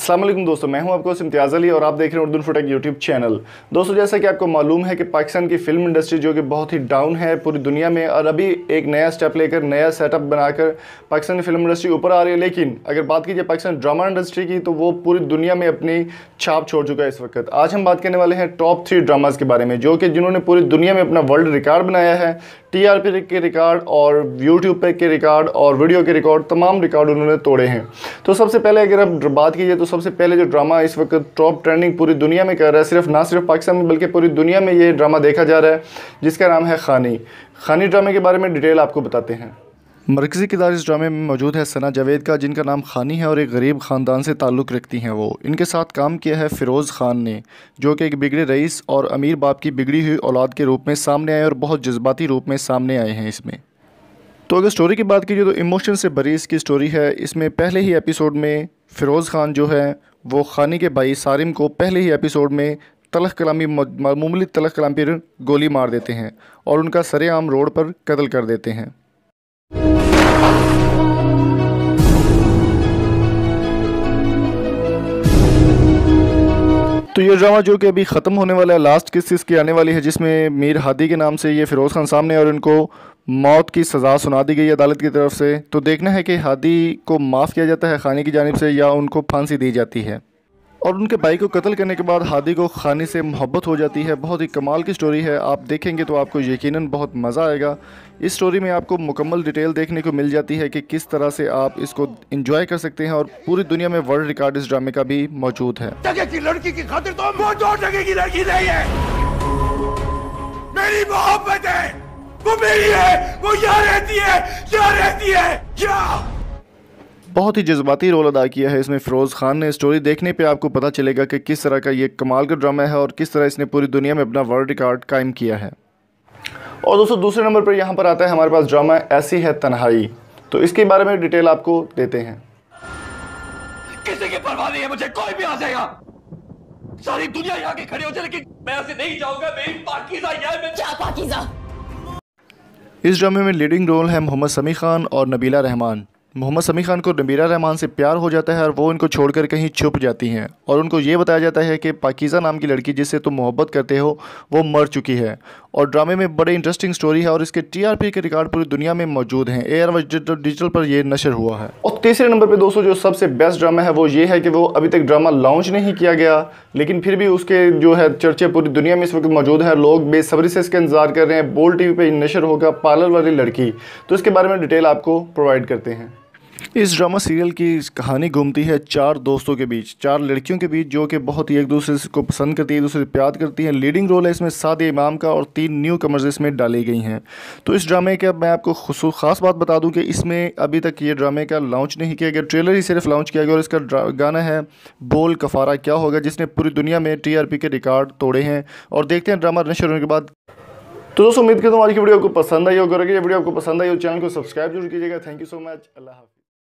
अस्सलाम वालेकुम दोस्तों, मैं हूं आपको इम्तियाज़ अली और आप देख रहे हैं उर्दू फुटेक यूट्यूब चैनल। दोस्तों, जैसा कि आपको मालूम है कि पाकिस्तान की फ़िल्म इंडस्ट्री जो कि बहुत ही डाउन है पूरी दुनिया में, और अभी एक नया स्टेप लेकर नया सेटअप बनाकर पाकिस्तानी फिल्म इंडस्ट्री ऊपर आ रही है। लेकिन अगर बात कीजिए पाकिस्तान ड्रामा इंडस्ट्री की, तो वो पूरी दुनिया में अपनी छाप छोड़ चुका है इस वक्त। आज हम बात करने वाले हैं टॉप 3 ड्रामाज़ के बारे में, जो कि जिन्होंने पूरी दुनिया में अपना वर्ल्ड रिकॉर्ड बनाया है। TRP के रिकॉर्ड और यूट्यूब पे के रिकॉर्ड और वीडियो के रिकॉर्ड, तमाम रिकॉर्ड उन्होंने तोड़े हैं। तो सबसे पहले अगर आप बात कीजिए तो सबसे पहले जो ड्रामा इस वक्त टॉप ट्रेंडिंग पूरी दुनिया में कर रहा है, ना सिर्फ पाकिस्तान में बल्कि पूरी दुनिया में ये ड्रामा देखा जा रहा है, जिसका नाम है खानी। खानी ड्रामे के बारे में डिटेल आपको बताते हैं। मरकज़ी किरदार इस ड्रामे में मौजूद है सना जावेद का, जिनका नाम खानी है और एक गरीब ख़ानदान से ताल्लुक़ रखती हैं वो। इनके साथ काम किया है फ़िरोज़ ख़ान ने, जो कि एक बिगड़े रईस और अमीर बाप की बिगड़ी हुई औलाद के रूप में सामने आए और बहुत जज्बाती रूप में सामने आए हैं इसमें। तो अगर स्टोरी की बात कीजिए तो इमोशन से भरी इसकी स्टोरी है। इसमें पहले ही एपिसोड में फ़िरोज़ ख़ान जो है वो खानी के भाई सारिम को पहले ही एपिसोड में तलख़ कलामी मामूली तलख़ कलाम पर गोली मार देते हैं और उनका सरेआम रोड पर कत्ल कर देते हैं। तो ये ड्रामा जो कि अभी ख़त्म होने वाला है, लास्ट किस्त इसकी आने वाली है, जिसमें मीर हादी के नाम से ये फ़िरोज़ ख़ान सामने है और इनको मौत की सज़ा सुना दी गई है अदालत की तरफ से। तो देखना है कि हादी को माफ़ किया जाता है खानी की जानिब से या उनको फांसी दी जाती है। और उनके भाई को कत्ल करने के बाद हादी को खानी से मोहब्बत हो जाती है। बहुत ही कमाल की स्टोरी है, आप देखेंगे तो आपको यकीनन बहुत मज़ा आएगा। इस स्टोरी में आपको मुकम्मल डिटेल देखने को मिल जाती है कि किस तरह से आप इसको एंजॉय कर सकते हैं, और पूरी दुनिया में वर्ल्ड रिकॉर्ड इस ड्रामे का भी मौजूद है। लड़की की खातिर तो वो जोड़ लगेगी लड़की नहीं है, मेरी मोहब्बत है, वो मेरी है, वो यहाँ रहती है, यहाँ रहती है, यहाँ। बहुत ही जज्बाती रोल अदा किया है इसमें फ़िरोज़ ख़ान ने। स्टोरी देखने पे आपको पता चलेगा कि किस तरह का ये कमाल का ड्रामा है और किस तरह इसने पूरी दुनिया में अपना वर्ल्ड रिकॉर्ड कायम किया है। और दोस्तों, दूसरे नंबर पर यहाँ पर आता है हमारे पास ड्रामा ऐसी है तन्हाई। तो इसके बारे में डिटेल आपको देते हैं। किसी की परवाह नहीं है मुझे, कोई भी आ जाएगा, सारी दुनिया यहाँ के खड़े हो जाए, लेकिन मैं ऐसे नहीं जाऊंगा। मेरी पाकीज़ा यार, मैं क्या पाकीज़ा। इस ड्रामे में लीडिंग रोल है मोहम्मद समी खान और नबीला रहमान। मोहम्मद समी खान को नबीला रहमान से प्यार हो जाता है और वो इनको छोड़कर कहीं छुप जाती हैं, और उनको ये बताया जाता है कि पाकीज़ा नाम की लड़की जिससे तुम मोहब्बत करते हो वो मर चुकी है। और ड्रामे में बड़े इंटरेस्टिंग स्टोरी है और इसके TRP के रिकॉर्ड पूरी दुनिया में मौजूद हैं। AR डिजिटल पर ये नशर हुआ है। और तीसरे नंबर पर दोस्तों जो सबसे बेस्ट ड्रामा है वो ये है कि वो अभी तक ड्रामा लॉन्च नहीं किया गया, लेकिन फिर भी उसके जो है चर्चे पूरी दुनिया में इस वक्त मौजूद है। लोग बेसब्री से इसका इंतजार कर रहे हैं। बोल TV पे नशर होगा पार्लर वाली लड़की। तो इसके बारे में डिटेल आपको प्रोवाइड करते हैं। इस ड्रामा सीरियल की कहानी घूमती है 4 दोस्तों के बीच, 4 लड़कियों के बीच, जो कि बहुत ही एक दूसरे को पसंद करती है, एक दूसरे से प्यार करती हैं। लीडिंग रोल है इसमें सादिया इमाम का और 3 न्यू कमर्स इसमें डाली गई हैं। तो इस ड्रामे का मैं आपको ख़ास बात बता दूं कि इसमें अभी तक ये ड्रामे का लॉन्च नहीं किया गया, ट्रेलर ही सिर्फ लॉन्च किया गया। और इसका गाना है बोल कफ़ारा क्या होगा, जिसने पूरी दुनिया में TRP के रिकॉर्ड तोड़े हैं। और देखते हैं ड्रामा नशर होने के बाद। तो दोस्तों, उम्मीद करता हूँ आज की वीडियो आपको पसंद आई होगी। अगर ये वीडियो आपको पसंद आई हो चैनल को सब्सक्राइब जरूर कीजिएगा। Thank you so much. अल्लाह हाफ़िज़।